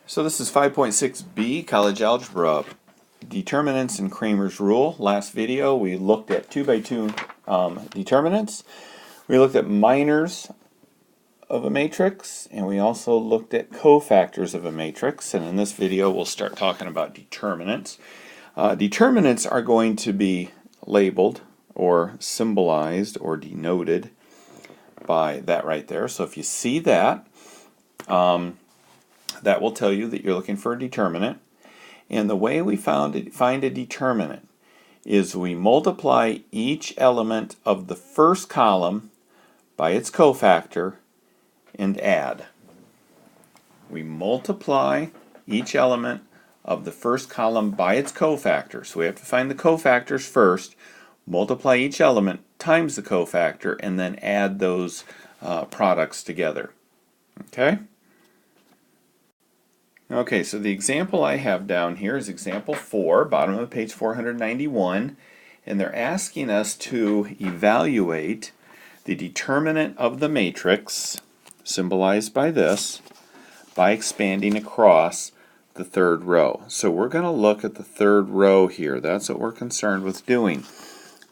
So this is 5.6b, College Algebra, Determinants and Cramer's Rule. Last video we looked at 2x2 determinants. We looked at minors of a matrix, and we also looked at cofactors of a matrix. And in this video we'll start talking about determinants. Determinants are going to be labeled or symbolized or denoted by that right there. So if you see that, that will tell you that you're looking for a determinant. And the way we find a determinant is we multiply each element of the first column by its cofactor and add. We multiply each element of the first column by its cofactor. So we have to find the cofactors first, multiply each element times the cofactor, and then add those products together. Okay? Okay, so the example I have down here is example 4, bottom of page 491, and they're asking us to evaluate the determinant of the matrix, symbolized by this, by expanding across the third row. So we're going to look at the third row here. That's what we're concerned with doing,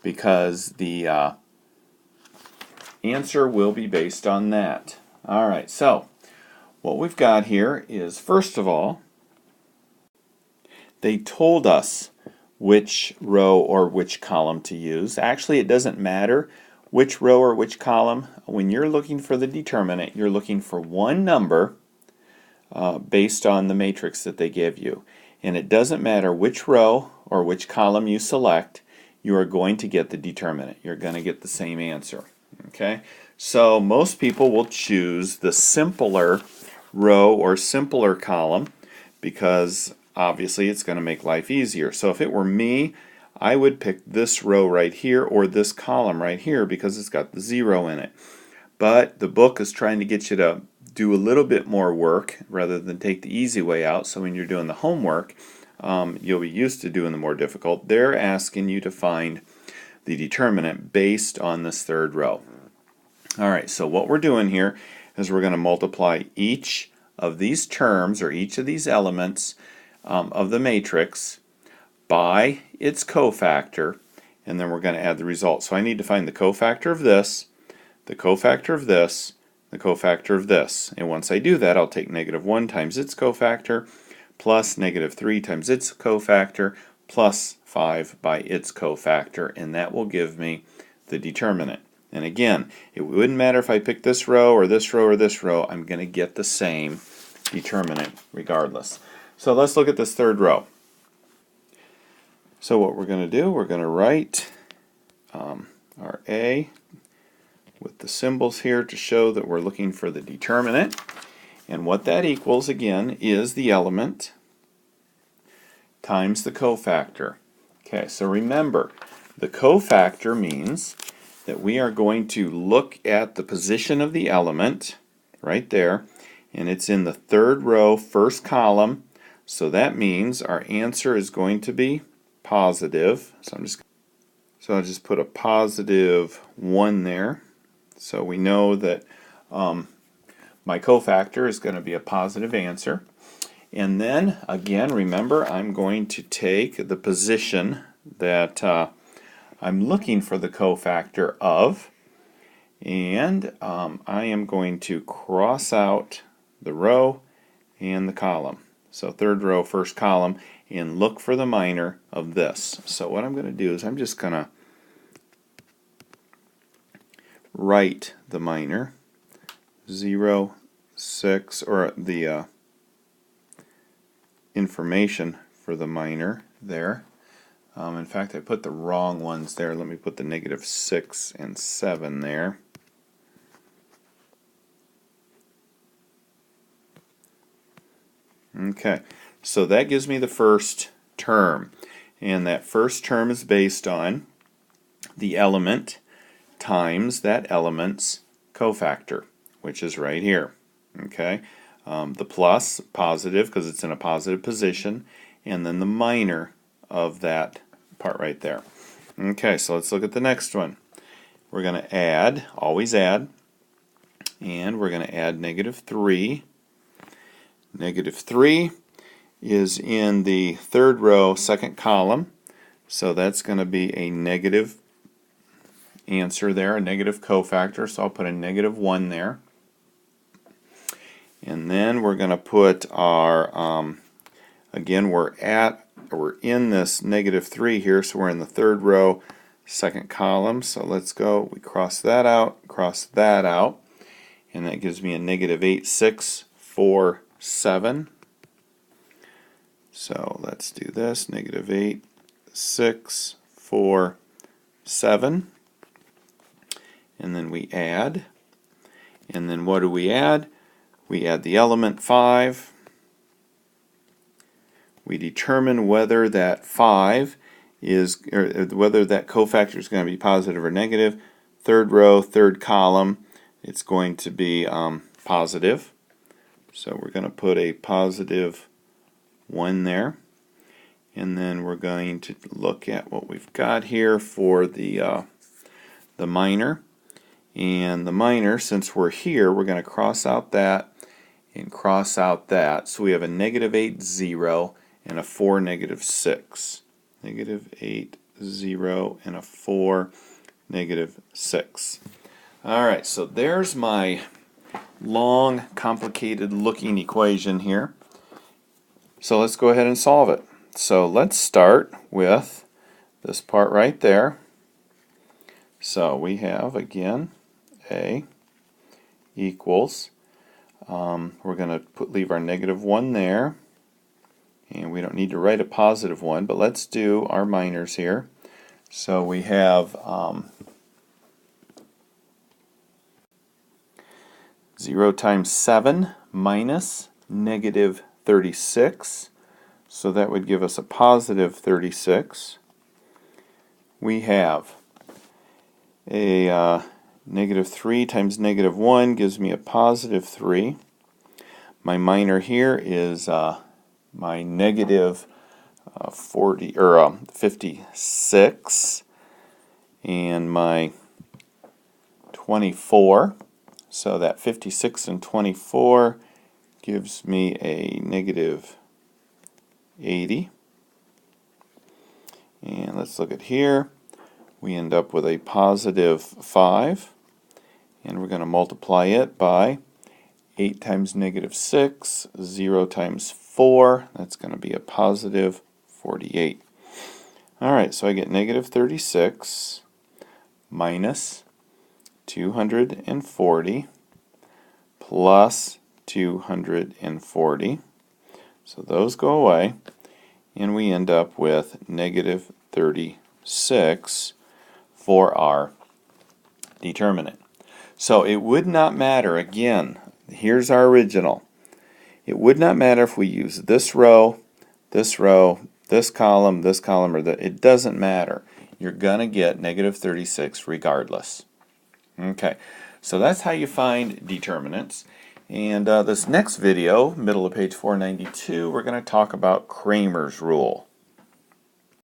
because the answer will be based on that. Alright, so what we've got here is, first of all, they told us which row or which column to use. Actually, it doesn't matter which row or which column. When you're looking for the determinant, you're looking for one number based on the matrix that they give you. And it doesn't matter which row or which column you select, you are going to get the determinant. You're going to get the same answer. Okay? So most people will choose the simpler row or simpler column because obviously it's going to make life easier. So if it were me, I would pick this row right here or this column right here because it's got the 0 in it. But the book is trying to get you to do a little bit more work rather than take the easy way out. So when you're doing the homework, you'll be used to doing the more difficult. They're asking you to find the determinant based on this third row. Alright, so what we're doing here is we're going to multiply each of these terms or each of these elements of the matrix by its cofactor, and then we're going to add the result. So I need to find the cofactor of this, the cofactor of this, the cofactor of this. And once I do that, I'll take -1 times its cofactor plus -3 times its cofactor plus 5 by its cofactor, and that will give me the determinant. And again, it wouldn't matter if I pick this row or this row or this row, I'm going to get the same determinant regardless. So let's look at this third row. So what we're going to do, we're going to write our A with the symbols here to show that we're looking for the determinant. And what that equals, again, is the element times the cofactor. Okay, so remember, the cofactor means that we are going to look at the position of the element right there, and it's in the third row, first column, so that means our answer is going to be positive. So I'll just put a positive 1 there, so we know that my cofactor is going to be a positive answer. And then again, remember, I'm going to take the position that I'm looking for the cofactor of, and I am going to cross out the row and the column. So third row, first column, and look for the minor of this. So what I'm going to do is I'm just going to write the minor 0, 6, or the information for the minor there. In fact, I put the wrong ones there. Let me put the -6 and 7 there. Okay, so that gives me the first term. And that first term is based on the element times that element's cofactor, which is right here. Okay, the plus, positive, because it's in a positive position, and then the minor of that part right there. Okay, so let's look at the next one. We're going to add, always add, and we're going to add -3 Negative 3 is in the third row, second column, so that's going to be a negative answer there, a negative cofactor, so I'll put a negative 1 there. And then we're going to put our, again, we're in this negative 3 here, so we're in the third row, second column, so let's go, we cross that out, and that gives me a negative 8, 6, 4, 7. So let's do this, negative 8, 6, 4, 7. And then we add. And then what do we add? We add the element 5. We determine whether that 5 is, or whether that cofactor is going to be positive or negative. Third row, third column, it's going to be positive. So we're going to put a positive 1 there. And then we're going to look at what we've got here for the minor. And the minor, since we're here, we're going to cross out that and cross out that. So we have a negative 8, 0, and a 4, negative 6. Negative 8, 0, and a 4, negative 6. Alright, so there's my long, complicated looking equation here. So let's go ahead and solve it. So let's start with this part right there. So we have, again, A equals, we're going to leave our negative 1 there, and we don't need to write a positive 1, but let's do our minors here. So we have 0 times 7 minus negative 36, so that would give us a positive 36. We have a negative 3 times negative 1 gives me a positive 3. My minor here is my negative 56, and my 24. So that 56 and 24 gives me a negative 80. And let's look at here. We end up with a positive 5, and we're going to multiply it by 8 times negative 6, 0 times 4, that's going to be a positive 48. Alright, so I get negative 36 minus 240 plus 240. So those go away, and we end up with negative 36 for our determinant. So it would not matter, again, here's our original. It would not matter if we use this row, this column, or it doesn't matter. You're going to get negative 36 regardless. Okay, so that's how you find determinants. And this next video, middle of page 492, we're going to talk about Cramer's rule.